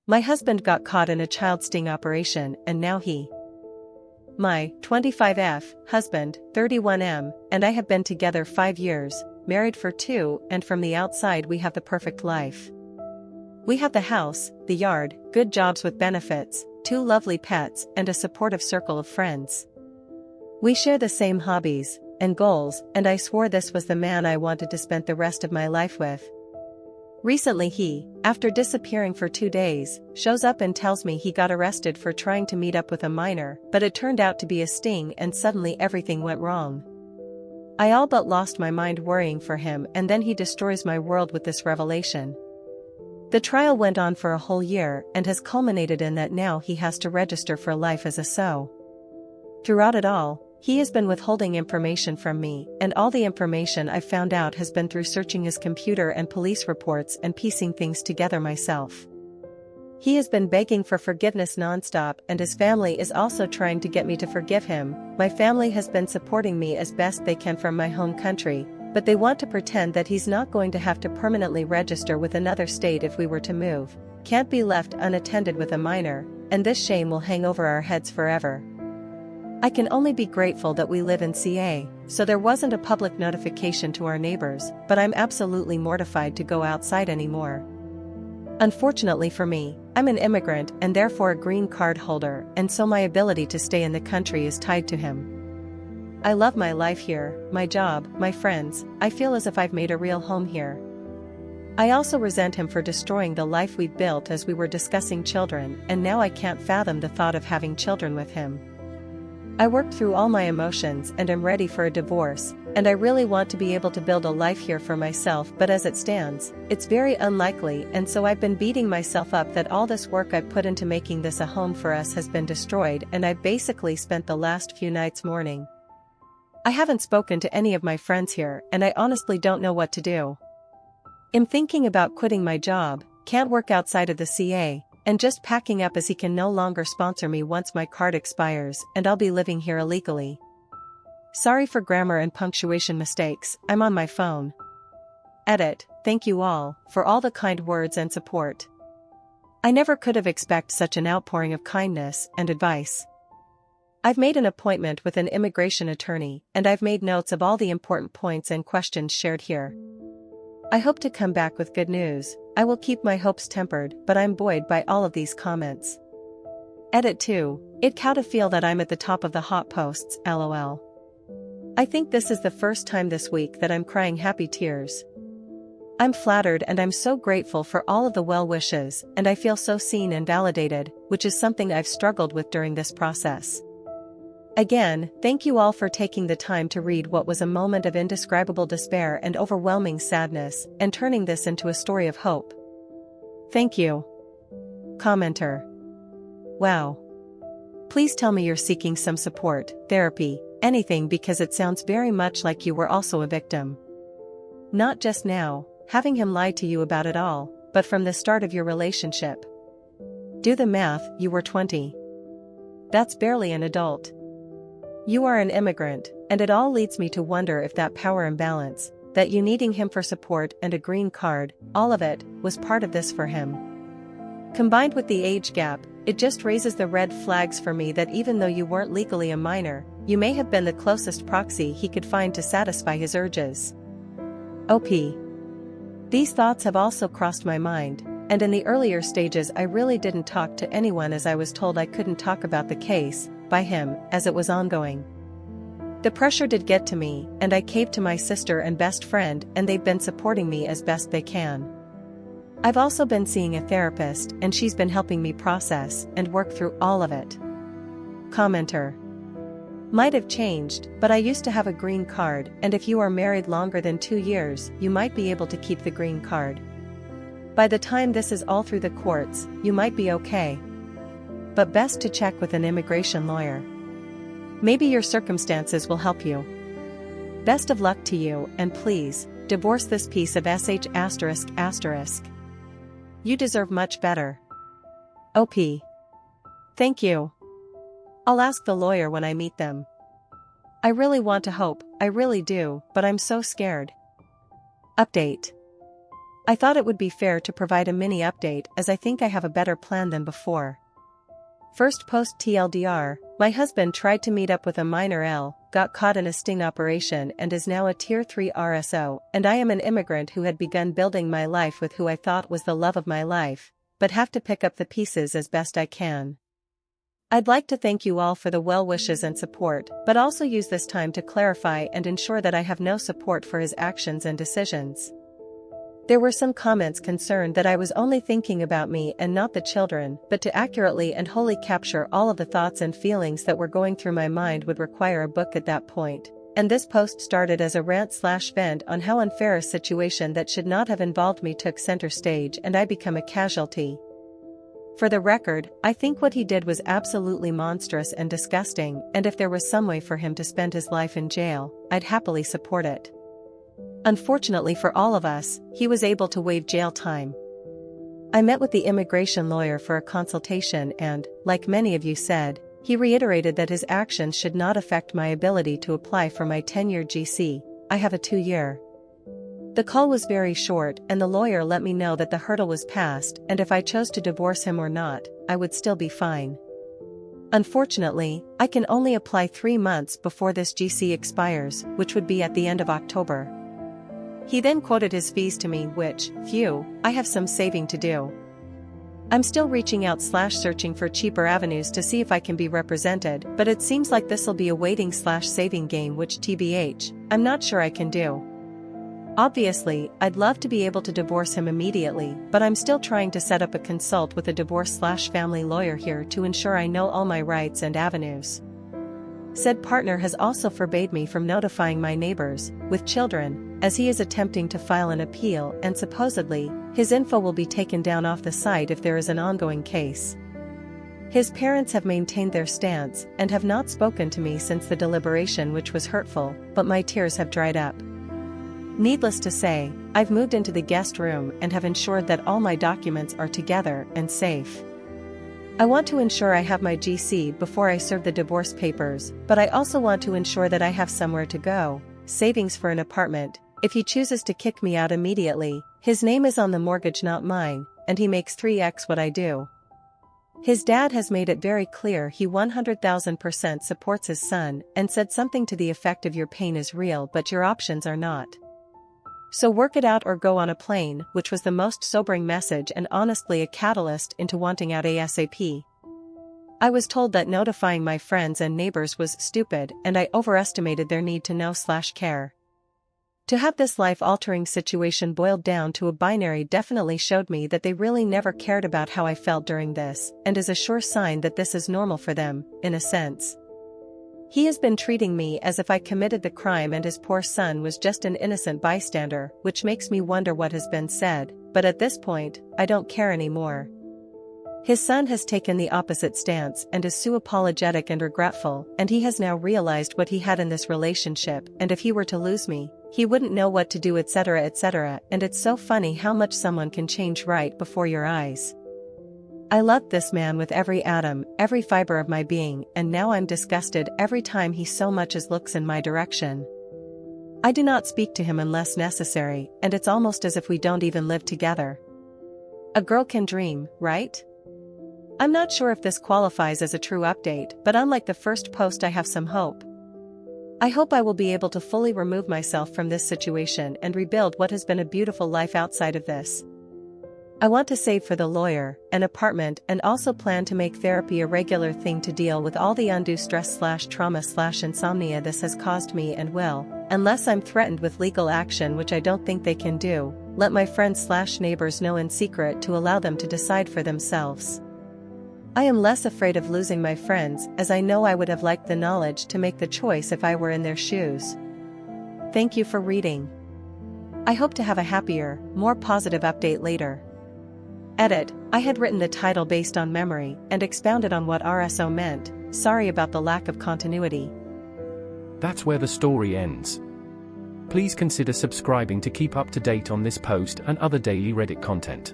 My husband got caught in a child sting operation and now my 25F husband, 31M, and I have been together 5 years, married for 2, and from the outside we have the perfect life. We have the house, the yard, good jobs with benefits, 2 lovely pets and a supportive circle of friends. We share the same hobbies and goals, and I swore this was the man I wanted to spend the rest of my life with. Recently he, after disappearing for 2 days, shows up and tells me he got arrested for trying to meet up with a minor, but it turned out to be a sting and suddenly everything went wrong. I all but lost my mind worrying for him, and then he destroys my world with this revelation. The trial went on for a whole year and has culminated in that now he has to register for life as a SO. Throughout it all, he has been withholding information from me, and all the information I've found out has been through searching his computer and police reports and piecing things together myself. He has been begging for forgiveness nonstop, and his family is also trying to get me to forgive him. My family has been supporting me as best they can from my home country, but they want to pretend that he's not going to have to permanently register with another state if we were to move, can't be left unattended with a minor, and this shame will hang over our heads forever. I can only be grateful that we live in CA, so there wasn't a public notification to our neighbors, but I'm absolutely mortified to go outside anymore. Unfortunately for me, I'm an immigrant and therefore a green card holder, and so my ability to stay in the country is tied to him. I love my life here, my job, my friends. I feel as if I've made a real home here. I also resent him for destroying the life we built as we were discussing children, and now I can't fathom the thought of having children with him. I worked through all my emotions and am ready for a divorce, and I really want to be able to build a life here for myself, but as it stands, it's very unlikely, and so I've been beating myself up that all this work I've put into making this a home for us has been destroyed, and I've basically spent the last few nights mourning. I haven't spoken to any of my friends here, and I honestly don't know what to do. I'm thinking about quitting my job, can't work outside of the CA, and just packing up as he can no longer sponsor me once my card expires, and I'll be living here illegally. Sorry for grammar and punctuation mistakes, I'm on my phone. Edit. Thank you all for all the kind words and support. I never could have expected such an outpouring of kindness and advice. I've made an appointment with an immigration attorney, and I've made notes of all the important points and questions shared here. I hope to come back with good news. I will keep my hopes tempered, but I'm buoyed by all of these comments. Edit 2. It cow to feel that I'm at the top of the hot posts, lol. I think this is the first time this week that I'm crying happy tears. I'm flattered and I'm so grateful for all of the well wishes, and I feel so seen and validated, which is something I've struggled with during this process. Again, thank you all for taking the time to read what was a moment of indescribable despair and overwhelming sadness, and turning this into a story of hope. Thank you. Commenter. Wow. Please tell me you're seeking some support, therapy, anything, because it sounds very much like you were also a victim. Not just now, having him lie to you about it all, but from the start of your relationship. Do the math, you were 20. That's barely an adult. You are an immigrant, and it all leads me to wonder if that power imbalance, that you needing him for support and a green card, all of it, was part of this for him. Combined with the age gap, it just raises the red flags for me that even though you weren't legally a minor, you may have been the closest proxy he could find to satisfy his urges. OP. These thoughts have also crossed my mind, and in the earlier stages I really didn't talk to anyone as I was told I couldn't talk about the case, by him, as it was ongoing. The pressure did get to me, and I caved to my sister and best friend, and they've been supporting me as best they can. I've also been seeing a therapist, and she's been helping me process and work through all of it. Commenter. Might have changed, but I used to have a green card, and if you are married longer than 2 years, you might be able to keep the green card. By the time this is all through the courts, you might be okay. But best to check with an immigration lawyer. Maybe your circumstances will help you. Best of luck to you, and please, divorce this piece of ****. You deserve much better. OP. Thank you. I'll ask the lawyer when I meet them. I really want to hope, I really do, but I'm so scared. Update. I thought it would be fair to provide a mini update as I think I have a better plan than before. First post TLDR, my husband tried to meet up with a minor L, got caught in a sting operation and is now a Tier 3 RSO, and I am an immigrant who had begun building my life with who I thought was the love of my life, but have to pick up the pieces as best I can. I'd like to thank you all for the well wishes and support, but also use this time to clarify and ensure that I have no support for his actions and decisions. There were some comments concerned that I was only thinking about me and not the children, but to accurately and wholly capture all of the thoughts and feelings that were going through my mind would require a book at that point. And this post started as a rant/vent on how unfair a situation that should not have involved me took center stage and I become a casualty. For the record, I think what he did was absolutely monstrous and disgusting, and if there was some way for him to spend his life in jail, I'd happily support it. Unfortunately for all of us, he was able to waive jail time. I met with the immigration lawyer for a consultation and, like many of you said, he reiterated that his actions should not affect my ability to apply for my 10-year GC. I have a 2-year. The call was very short and the lawyer let me know that the hurdle was passed and if I chose to divorce him or not, I would still be fine. Unfortunately, I can only apply 3 months before this GC expires, which would be at the end of October. He then quoted his fees to me which, phew, I have some saving to do. I'm still reaching out/searching for cheaper avenues to see if I can be represented, but it seems like this'll be a waiting/saving game which TBH, I'm not sure I can do. Obviously, I'd love to be able to divorce him immediately, but I'm still trying to set up a consult with a divorce/family lawyer here to ensure I know all my rights and avenues. Said partner has also forbade me from notifying my neighbors, with children, as he is attempting to file an appeal and supposedly, his info will be taken down off the site if there is an ongoing case. His parents have maintained their stance and have not spoken to me since the deliberation which was hurtful, but my tears have dried up. Needless to say, I've moved into the guest room and have ensured that all my documents are together and safe. I want to ensure I have my GC before I serve the divorce papers, but I also want to ensure that I have somewhere to go, savings for an apartment. If he chooses to kick me out immediately, his name is on the mortgage not mine, and he makes 3x what I do. His dad has made it very clear he 100,000% supports his son and said something to the effect of your pain is real but your options are not. So work it out or go on a plane, which was the most sobering message and honestly a catalyst into wanting out ASAP. I was told that notifying my friends and neighbors was stupid and I overestimated their need to know/care. To have this life-altering situation boiled down to a binary definitely showed me that they really never cared about how I felt during this, and is a sure sign that this is normal for them, in a sense. He has been treating me as if I committed the crime and his poor son was just an innocent bystander, which makes me wonder what has been said, but at this point, I don't care anymore. His son has taken the opposite stance and is so apologetic and regretful, and he has now realized what he had in this relationship, and if he were to lose me, he wouldn't know what to do, etc., and it's so funny how much someone can change right before your eyes. I loved this man with every atom, every fiber of my being, and now I'm disgusted every time he so much as looks in my direction. I do not speak to him unless necessary, and it's almost as if we don't even live together. A girl can dream, right? I'm not sure if this qualifies as a true update, but unlike the first post I have some hope. I hope I will be able to fully remove myself from this situation and rebuild what has been a beautiful life outside of this. I want to save for the lawyer, an apartment, and also plan to make therapy a regular thing to deal with all the undue stress/trauma/insomnia this has caused me and will, unless I'm threatened with legal action, which I don't think they can do, let my friends/neighbors know in secret to allow them to decide for themselves. I am less afraid of losing my friends as I know I would have liked the knowledge to make the choice if I were in their shoes. Thank you for reading. I hope to have a happier, more positive update later. Edit, I had written the title based on memory and expounded on what RSO meant, sorry about the lack of continuity. That's where the story ends. Please consider subscribing to keep up to date on this post and other daily Reddit content.